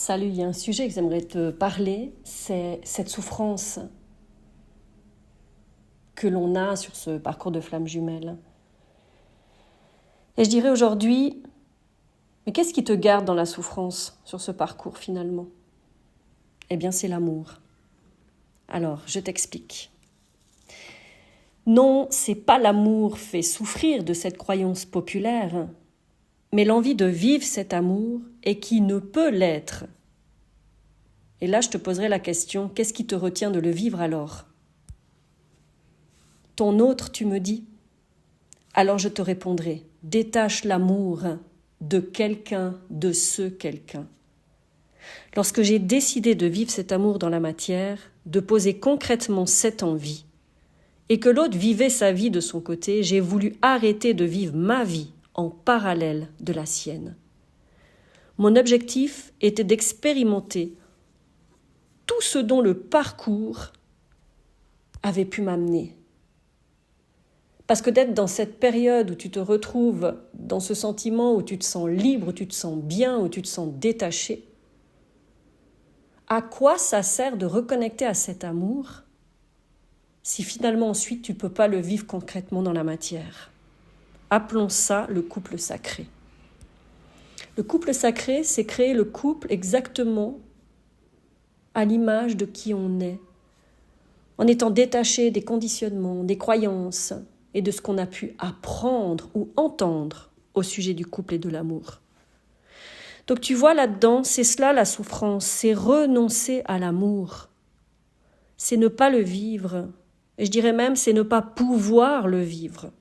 Salut, il y a un sujet que j'aimerais te parler, c'est cette souffrance que l'on a sur ce parcours de flamme jumelle. Et je dirais aujourd'hui, mais qu'est-ce qui te garde dans la souffrance sur ce parcours finalement ? Eh bien, c'est l'amour. Alors, je t'explique. Non, c'est pas l'amour fait souffrir de cette croyance populaire, mais l'envie de vivre cet amour et qui ne peut l'être. Et là, je te poserai la question, qu'est-ce qui te retient de le vivre alors ? Ton autre, tu me dis ? Alors je te répondrai, détache l'amour de quelqu'un, de ce quelqu'un. Lorsque j'ai décidé de vivre cet amour dans la matière, de poser concrètement cette envie, et que l'autre vivait sa vie de son côté, j'ai voulu arrêter de vivre ma vie en parallèle de la sienne. Mon objectif était d'expérimenter tout ce dont le parcours avait pu m'amener. Parce que d'être dans cette période où tu te retrouves dans ce sentiment où tu te sens libre, où tu te sens bien, où tu te sens détaché, à quoi ça sert de reconnecter à cet amour si finalement ensuite tu ne peux pas le vivre concrètement dans la matière ? Appelons ça le couple sacré. Le couple sacré, c'est créer le couple exactement à l'image de qui on est, en étant détaché des conditionnements, des croyances et de ce qu'on a pu apprendre ou entendre au sujet du couple et de l'amour. Donc tu vois là-dedans, c'est cela la souffrance, c'est renoncer à l'amour. C'est ne pas le vivre, et je dirais même c'est ne pas pouvoir le vivre,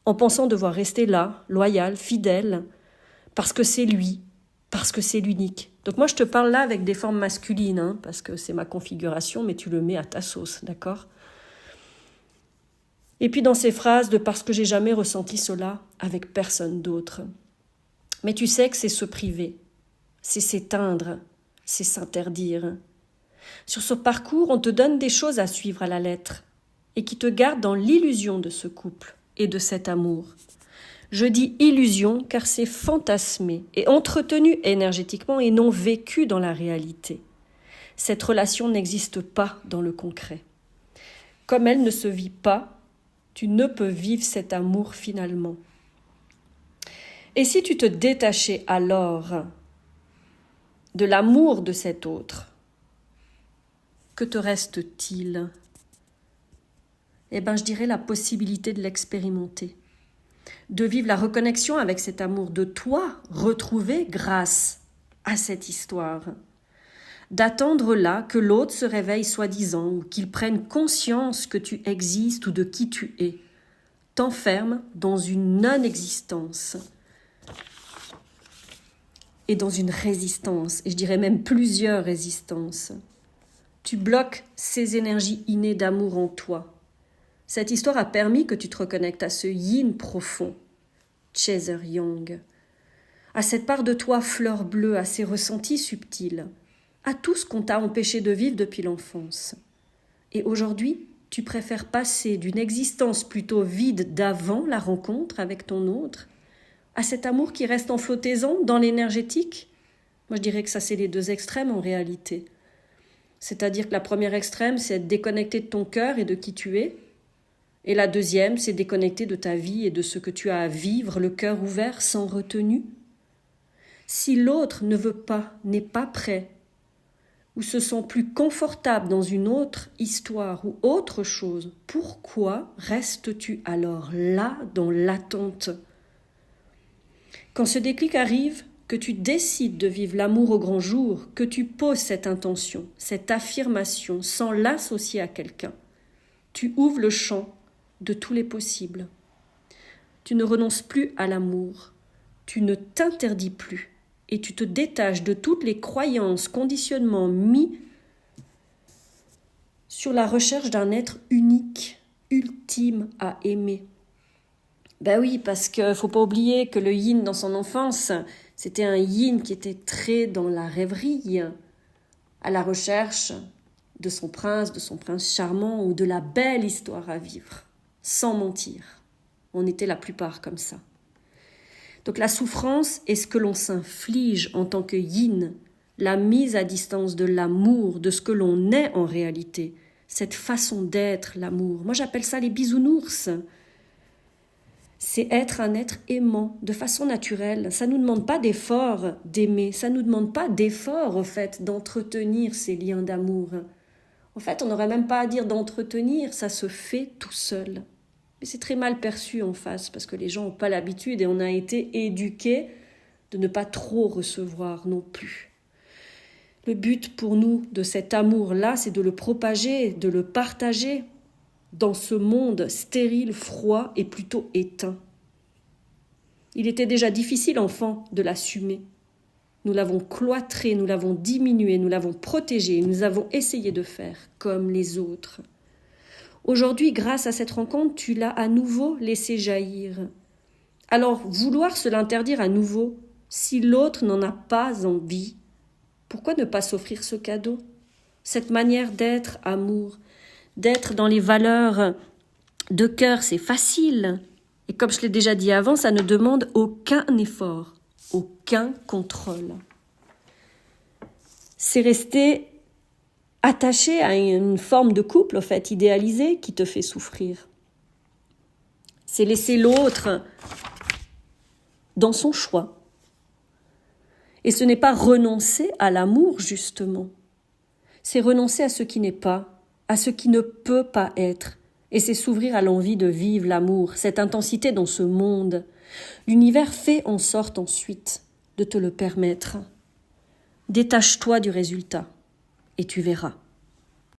en pensant devoir rester là, loyal, fidèle, parce que c'est lui, parce que c'est l'unique. Donc moi je te parle là avec des formes masculines, parce que c'est ma configuration, mais tu le mets à ta sauce, d'accord ? Et puis dans ces phrases de « parce que j'ai jamais ressenti cela avec personne d'autre ». Mais tu sais que c'est se priver, c'est s'éteindre, c'est s'interdire. Sur ce parcours, on te donne des choses à suivre à la lettre et qui te gardent dans l'illusion de ce couple et de cet amour. Je dis illusion car c'est fantasmé et entretenu énergétiquement et non vécu dans la réalité. Cette relation n'existe pas dans le concret. Comme elle ne se vit pas, tu ne peux vivre cet amour finalement. Et si tu te détachais alors de l'amour de cet autre, que te reste-t-il ? Eh bien, je dirais la possibilité de l'expérimenter, de vivre la reconnexion avec cet amour de toi retrouvé grâce à cette histoire, d'attendre là que l'autre se réveille soi-disant ou qu'il prenne conscience que tu existes ou de qui tu es, t'enferme dans une non-existence et dans une résistance, et je dirais même plusieurs résistances. Tu bloques ces énergies innées d'amour en toi. Cette histoire a permis que tu te reconnectes à ce yin profond, Chaser Young, à cette part de toi fleur bleue, à ces ressentis subtils, à tout ce qu'on t'a empêché de vivre depuis l'enfance. Et aujourd'hui, tu préfères passer d'une existence plutôt vide d'avant la rencontre avec ton autre à cet amour qui reste en flottaison dans l'énergétique ? Moi, je dirais que ça, c'est les deux extrêmes en réalité. C'est-à-dire que la première extrême, c'est être déconnecté de ton cœur et de qui tu es. Et la deuxième, c'est déconnecté de ta vie et de ce que tu as à vivre, le cœur ouvert, sans retenue. Si l'autre ne veut pas, n'est pas prêt, ou se sent plus confortable dans une autre histoire ou autre chose, pourquoi restes-tu alors là dans l'attente ? Quand ce déclic arrive, que tu décides de vivre l'amour au grand jour, que tu poses cette intention, cette affirmation sans l'associer à quelqu'un, tu ouvres le champ de tous les possibles. Tu ne renonces plus à l'amour, tu ne t'interdis plus et tu te détaches de toutes les croyances, conditionnements mis sur la recherche d'un être unique, ultime à aimer. Ben oui, parce qu'il ne faut pas oublier que le yin dans son enfance, c'était un yin qui était très dans la rêverie, à la recherche de son prince charmant ou de la belle histoire à vivre, sans mentir. On était la plupart comme ça. Donc la souffrance est ce que l'on s'inflige en tant que yin la mise à distance de l'amour, de ce que l'on est en réalité, cette façon d'être l'amour. Moi j'appelle ça les bisounours. C'est être un être aimant de façon naturelle. Ça ne nous demande pas d'effort d'aimer, ça ne nous demande pas d'effort au fait d'entretenir ces liens d'amour. En fait, on n'aurait même pas à dire d'entretenir, ça se fait tout seul. Mais c'est très mal perçu en face parce que les gens n'ont pas l'habitude et on a été éduqués de ne pas trop recevoir non plus. Le but pour nous de cet amour-là, c'est de le propager, de le partager dans ce monde stérile, froid et plutôt éteint. Il était déjà difficile, enfant, de l'assumer. Nous l'avons cloîtré, nous l'avons diminué, nous l'avons protégé, nous avons essayé de faire comme les autres. Aujourd'hui, grâce à cette rencontre, tu l'as à nouveau laissé jaillir. Alors, vouloir se l'interdire à nouveau, si l'autre n'en a pas envie, pourquoi ne pas s'offrir ce cadeau? Cette manière d'être amour, d'être dans les valeurs de cœur, c'est facile. Et comme je l'ai déjà dit avant, ça ne demande aucun effort, aucun contrôle. C'est rester attaché à une forme de couple, en fait, idéalisée, qui te fait souffrir. C'est laisser l'autre dans son choix. Et ce n'est pas renoncer à l'amour, justement. C'est renoncer à ce qui n'est pas, à ce qui ne peut pas être. Et c'est s'ouvrir à l'envie de vivre l'amour, cette intensité dans ce monde. L'univers fait en sorte ensuite de te le permettre. Détache-toi du résultat et tu verras.